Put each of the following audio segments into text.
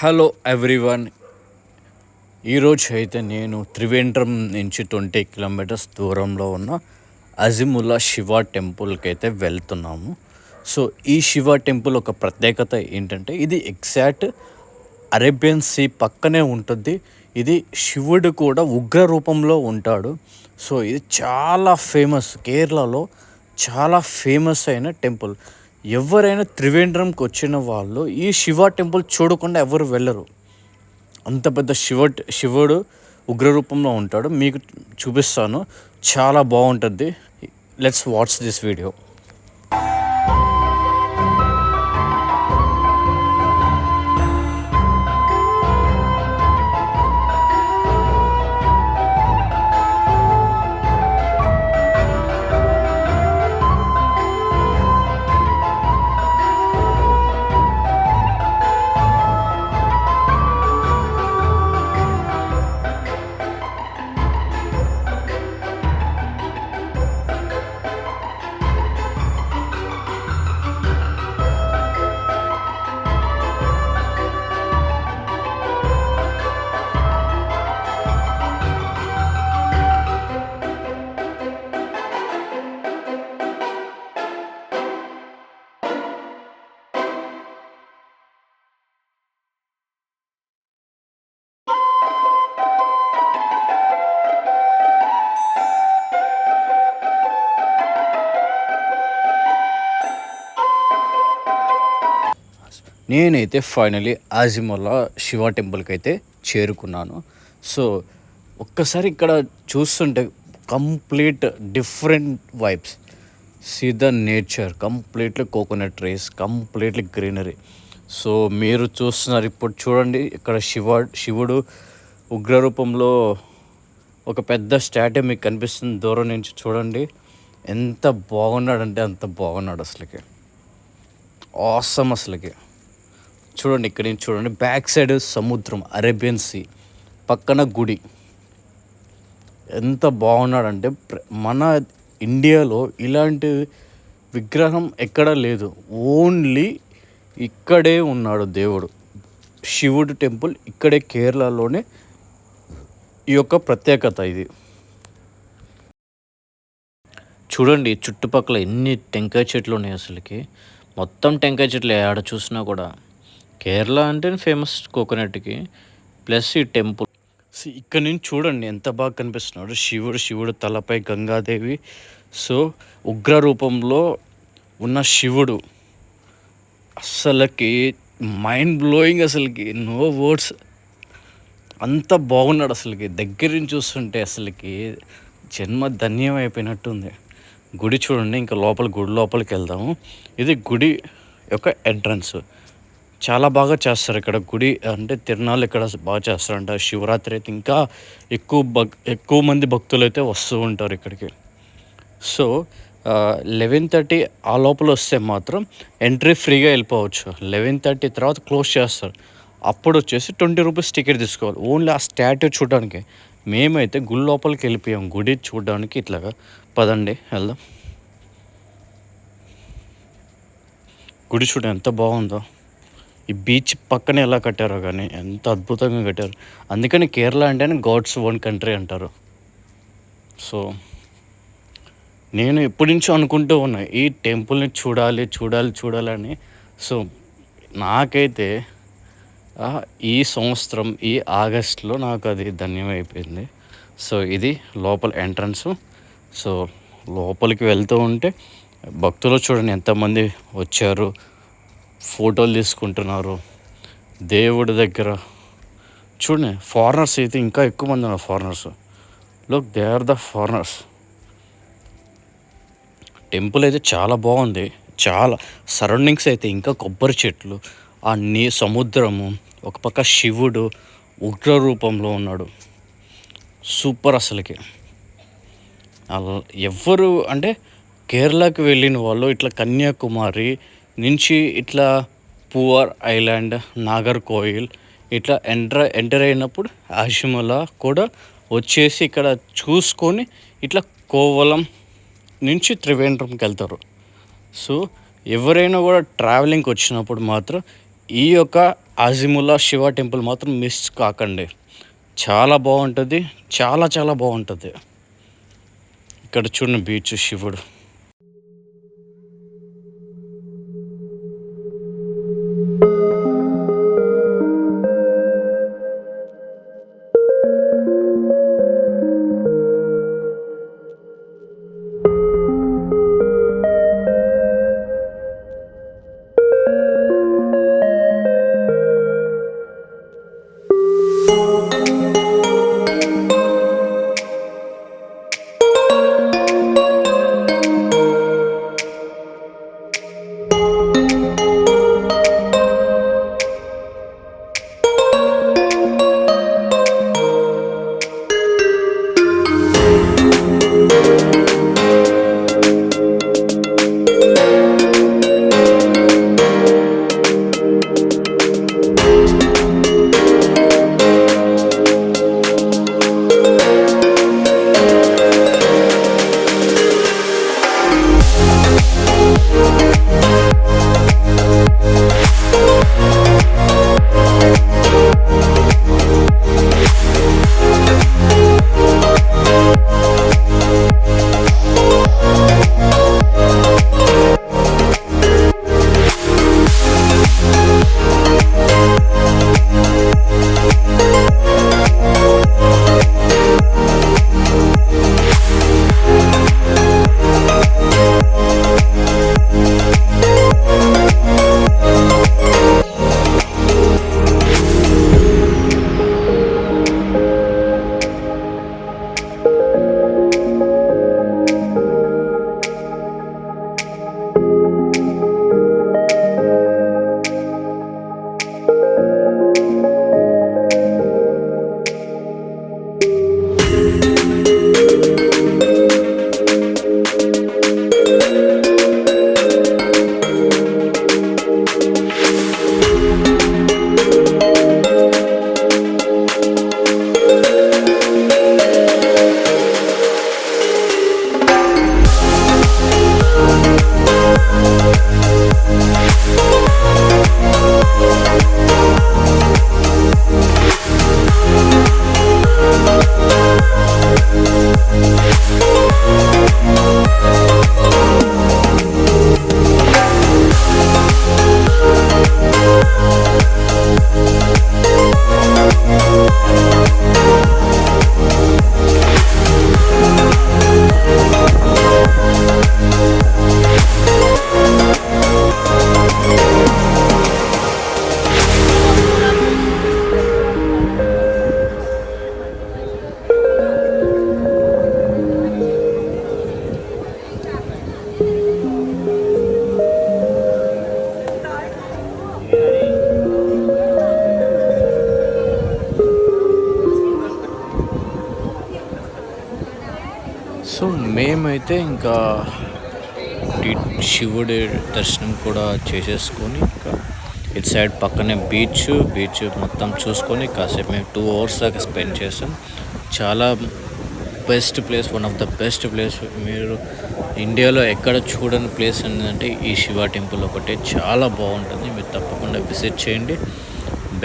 Hello everyone. ఈరోజు అయితే నేను త్రివేంద్రం నుంచి 20 కిలోమీటర్స్ దూరంలో ఉన్న అజిముల్లా శివ టెంపుల్కి అయితే వెళ్తున్నాము. సో ఈ శివ టెంపుల్ ఒక ప్రత్యేకత ఏంటంటే ఇది ఎగ్జాక్ట్ అరేబియన్ సీ పక్కనే ఉంటుంది. ఇది శివుడు కూడా ఉగ్ర రూపంలో ఉంటాడు. సో ఇది చాలా ఫేమస్, కేరళలో చాలా ఫేమస్ అయిన టెంపుల్. ఎవరైనా త్రివేంద్రంకి వచ్చిన వాళ్ళు ఈ శివ టెంపుల్ చూడకుండా ఎవరు వెళ్ళరు. అంత పెద్ద శివుడు ఉగ్ర రూపంలో ఉంటాడు. మీకు చూపిస్తాను, చాలా బాగుంటుంది. Let's watch this video. నేనైతే ఫైనలీ అజిముల్లా శివ టెంపుల్కి అయితే చేరుకున్నాను. సో ఒక్కసారి ఇక్కడ చూస్తుంటే complete different vibes. See the nature, completely coconut trees, completely greenery. So మీరు చూస్తున్నారు ఇప్పుడు చూడండి, ఇక్కడ శివుడు ఉగ్రరూపంలో ఒక పెద్ద స్టాట్యూ మీకు కనిపిస్తుంది. దూరం నుంచి చూడండి, ఎంత బాగున్నాడంటే అంత బాగున్నాడు. అసలుకి ఆసమ్. అసలుకి చూడండి, ఇక్కడ నుంచి చూడండి, బ్యాక్ సైడ్ సముద్రం, అరేబియన్ సీ, పక్కన గుడి. ఎంత బాగున్నాడంటే మన ఇండియాలో ఇలాంటి విగ్రహం ఎక్కడా లేదు. ఓన్లీ ఇక్కడే ఉన్నాడు దేవుడు. శివుడు టెంపుల్ ఇక్కడే, కేరళలోనే ఈ యొక్క ప్రత్యేకత ఇది. చూడండి చుట్టుపక్కల ఎన్ని టెంకాయ చెట్లు ఉన్నాయి. అసలుకి మొత్తం టెంకాయ చెట్లు ఆడ చూసినా కూడా. కేరళ అంటే ఫేమస్ కోకోనట్కి, ప్లస్ ఈ టెంపుల్. ఇక్కడ నుంచి చూడండి ఎంత బాగా కనిపిస్తున్నాడు శివుడు తలపై గంగాదేవి. సో ఉగ్ర రూపంలో ఉన్న శివుడు అసలుకి మైండ్ బ్లోయింగ్. అసలుకి నో వర్డ్స్, అంత బాగున్నాడు. అసలుకి దగ్గర నుంచి చూస్తుంటే అసలుకి జన్మ ధన్యం అయిపోయినట్టుంది. గుడి చూడండి, ఇంకా గుడి లోపలికి వెళ్దాము. ఇది గుడి యొక్క ఎంట్రన్స్. చాలా బాగా చేస్తారు ఇక్కడ గుడి, అంటే తిరునాళ్ళు ఇక్కడ బాగా చేస్తారంట. శివరాత్రి అయితే ఇంకా ఎక్కువ మంది భక్తులు అయితే వస్తూ ఉంటారు ఇక్కడికి. సో 11:30 ఆ లోపల వస్తే మాత్రం ఎంట్రీ ఫ్రీగా వెళ్ళిపోవచ్చు. 11:30 తర్వాత క్లోజ్ చేస్తారు. అప్పుడు వచ్చేసి 20 రూపీస్ టికెట్ తీసుకోవాలి, ఓన్లీ ఆ స్టాట్యూ చూడడానికి. మేమైతే గుడి లోపలికి వెళ్ళిపోయాం గుడి చూడడానికి. ఇట్లాగా పదండి వెళ్దాం. గుడి చూడ ఎంత బాగుందో. ఈ బీచ్ పక్కనే ఎలా కట్టారో కానీ ఎంత అద్భుతంగా కట్టారు. అందుకని కేరళ అంటేనే గాడ్స్ ఓన్ కంట్రీ అంటారు. సో నేను ఎప్పటి నుంచో అనుకుంటూ ఉన్నా ఈ టెంపుల్ని చూడాలని. సో నాకైతే ఈ సంవత్సరం ఈ ఆగస్టులో నాకు అది ధన్యమైపోయింది. సో ఇది లోపల ఎంట్రన్స్. సో లోపలికి వెళ్తూ ఉంటే భక్తులు చూడండి ఎంతమంది వచ్చారు, ఫోటోలు తీసుకుంటున్నారు దేవుడి దగ్గర. చూడండి ఫారినర్స్ అయితే ఇంకా ఎక్కువ మంది ఉన్నారు. Foreigners, look they are the foreigners. Temple అయితే చాలా బాగుంది. చాలా సరౌండింగ్స్ అయితే ఇంకా కొబ్బరి చెట్లు, ఆ సముద్రము, ఒక పక్క శివుడు ఉగ్ర రూపంలో ఉన్నాడు. సూపర్. అసలుకి ఎవ్వరు అంటే కేరళకి వెళ్ళిన వాళ్ళు ఇట్లా కన్యాకుమారి నుంచి ఇట్లా పూవర్ ఐలాండ్, నాగర్కోయిల్ ఇట్లా ఎంటర్ అయినప్పుడు అజిముల్లా కూడా వచ్చేసి ఇక్కడ చూసుకొని ఇట్లా కోవలం నుంచి త్రివేంద్రంకి వెళ్తారు. సో ఎవరైనా కూడా ట్రావెలింగ్కి వచ్చినప్పుడు మాత్రం ఈ యొక్క ఆజిముల్లా శివ టెంపుల్ మాత్రం మిస్ కాకండి. చాలా బాగుంటుంది, చాలా చాలా బాగుంటుంది. ఇక్కడ చూడండి బీచ్, శివుడు. సో మేమైతే ఇంకా శివుడి దర్శనం కూడా చేసేసుకొని ఇంకా ఇటు సైడ్ పక్కనే బీచ్ మొత్తం చూసుకొని కాసేపు మేము 2 hours దాకా స్పెండ్ చేసాం. చాలా best place, one of the best place. మీరు ఇండియాలో ఎక్కడ చూడని ప్లేస్ ఏంటంటే ఈ శివ టెంపుల్ ఒకటే. చాలా బాగుంటుంది, మీరు తప్పకుండా విజిట్ చేయండి.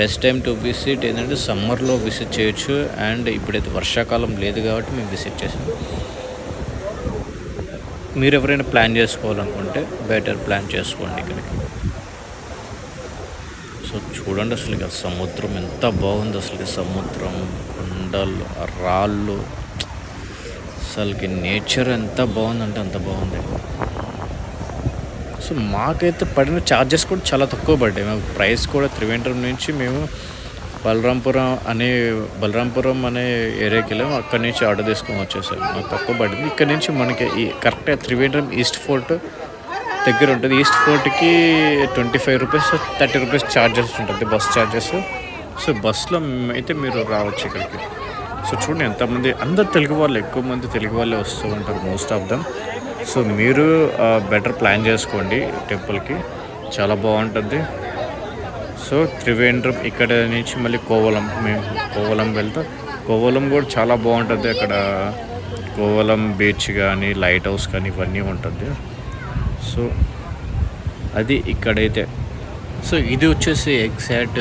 బెస్ట్ టైం టు విజిట్ ఏంటంటే సమ్మర్లో విజిట్ చేయొచ్చు. అండ్ ఇప్పుడైతే వర్షాకాలం లేదు కాబట్టి మేము విజిట్ చేసాం. మీరు ఎవరైనా ప్లాన్ చేసుకోవాలనుకుంటే బెటర్ ప్లాన్ చేసుకోండి ఇక్కడికి. సో చూడండి అసలు ఇక సముద్రం ఎంత బాగుంది. అసలుకి సముద్రం, కొండలు, రాళ్ళు, అసలుకి నేచర్ ఎంత బాగుందంటే అంత బాగుంది. సో మాకైతే పడిన ఛార్జెస్ కూడా చాలా తక్కువ పడ్డాయి. మాకు ప్రైస్ కూడా త్రివేంద్రం నుంచి మేము బలరాంపురం అనే ఏరియాకి వెళ్ళాము. అక్కడి నుంచి ఆర్డర్ తీసుకొని వచ్చేసాం. మాకు తక్కువ పడింది. ఇక్కడ నుంచి మనకి ఈ కరెక్ట్గా త్రివేంద్రం ఈస్ట్ ఫోర్ట్ దగ్గర ఉంటుంది. ఈస్ట్ ఫోర్ట్కి 25 రూపీస్ 30 రూపీస్ ఛార్జెస్ ఉంటుంది, బస్ ఛార్జెస్. సో బస్సులో అయితే మీరు రావచ్చు ఇక్కడికి. సో చూడండి ఎంతమంది, అందరు తెలుగు వాళ్ళు, ఎక్కువ మంది తెలుగు వాళ్ళే వస్తూ ఉంటారు, మోస్ట్ ఆఫ్ దమ్. సో మీరు బెటర్ ప్లాన్ చేసుకోండి టెంపుల్కి, చాలా బాగుంటుంది. సో త్రివేంద్రం ఇక్కడ నుంచి మళ్ళీ మేము కోవలం వెళ్తాం. కోవలం కూడా చాలా బాగుంటుంది. అక్కడ కోవలం బీచ్ కానీ లైట్ హౌస్ కానీ ఇవన్నీ ఉంటుంది. సో అది ఇక్కడైతే సో ఇది వచ్చేసి ఎగ్జాక్ట్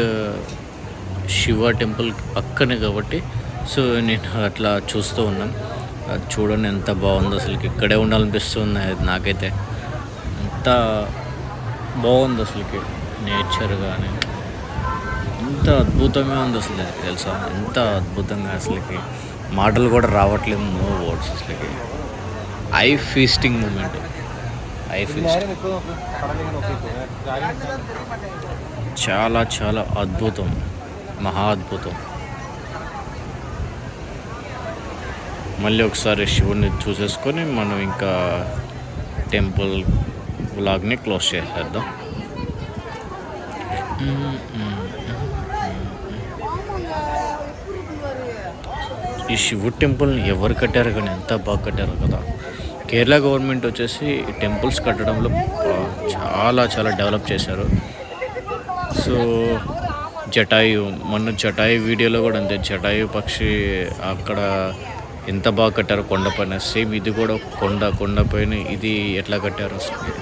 శివ టెంపుల్ పక్కనే కాబట్టి సో నేను అట్లా చూస్తూ ఉన్నాను. అది చూడండి ఎంత బాగుందో, అసలుకి ఇక్కడే ఉండాలనిపిస్తుంది నాకైతే. ఎంత బాగుంది అసలుకి నేచర్ కానీ, ఎంత అద్భుతంగా ఉంది అసలు, తెలుసా ఎంత అద్భుతంగా అసలుకి. మాటలు కూడా రావట్లేదు, నో వర్డ్స్ అసలుకి. I feasting moment, I feasting చాలా చాలా అద్భుతం, మహా అద్భుతం. మళ్ళీ ఒకసారి శివుడిని చూసేసుకొని మనం ఇంకా టెంపుల్ వ్లాగ్ని క్లోజ్ చేసేద్దాం. ఈ శివుడి టెంపుల్ని ఎవరు కట్టారు కానీ ఎంత బాగా కట్టారు కదా. కేరళ గవర్నమెంట్ వచ్చేసి టెంపుల్స్ కట్టడంలో చాలా చాలా డెవలప్ చేశారు. సో జటాయు, మొన్న జటాయు వీడియోలో కూడా అంతే, జటాయు పక్షి అక్కడ ఎంత బాగా కట్టారు కొండపైన. సేమ్ ఇది కూడా కొండపైన ఇది ఎట్లా కట్టారు అసలు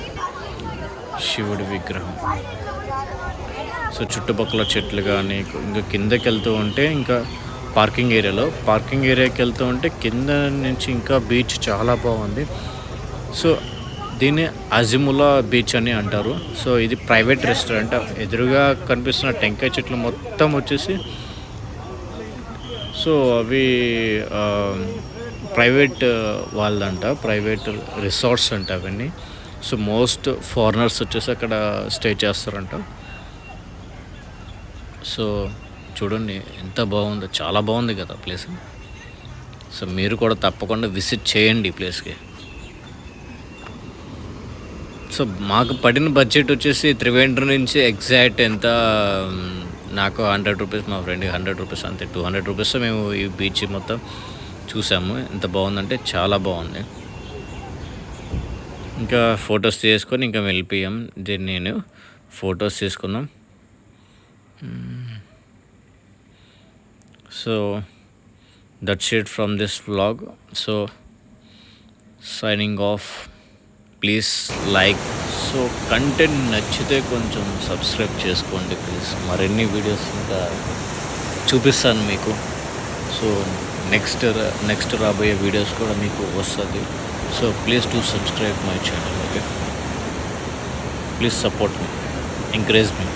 శివుడి విగ్రహం. సో చుట్టుపక్కల చెట్లు కానీ, ఇంకా కిందకి వెళ్తూ ఉంటే ఇంకా పార్కింగ్ ఏరియాకి వెళ్తూ ఉంటే కింద నుంచి ఇంకా బీచ్ చాలా బాగుంది. సో దీన్ని అజిములా బీచ్ అని అంటారు. సో ఇది ప్రైవేట్ రెస్టారెంట్. ఎదురుగా కనిపిస్తున్న టెంకాయ చెట్లు మొత్తం వచ్చేసి సో అవి ప్రైవేట్ వాళ్ళంట, ప్రైవేట్ రిసార్ట్స్ అంట అవన్నీ. సో మోస్ట్ ఫారినర్స్ వచ్చేసి అక్కడ స్టే చేస్తారంట. సో చూడండి ఎంత బాగుందో, చాలా బాగుంది కదా ప్లేస్. సో మీరు కూడా తప్పకుండా విజిట్ చేయండి ఈ ప్లేస్కి. సో మాకు పడిన బడ్జెట్ వచ్చేసి త్రివేంద్రం నుంచి ఎగ్జాక్ట్ ఎంత, నాకు 100 రూపీస్, మా ఫ్రెండ్కి 100 రూపీస్, అంతే 200 రూపీస్ మేము ఈ బీచ్ మొత్తం చూసాము. ఎంత బాగుందంటే చాలా బాగుంది. ఇంకా ఫొటోస్ తీసుకొని ఇంకా వెళ్ళిపోయాం. దీన్ని నేను ఫొటోస్ తీసుకున్నాం. So that's it from this vlog. So signing off. Please like. So content నచ్చితే కొంచెం సబ్స్క్రైబ్ చేసుకోండి ప్లీజ్. మరిన్ని వీడియోస్ ఇంకా చూపిస్తాను మీకు. సో నెక్స్ట్ రాబోయే వీడియోస్ కూడా మీకు వస్తుంది. So please do subscribe my channel. Okay, please support me, encourage me.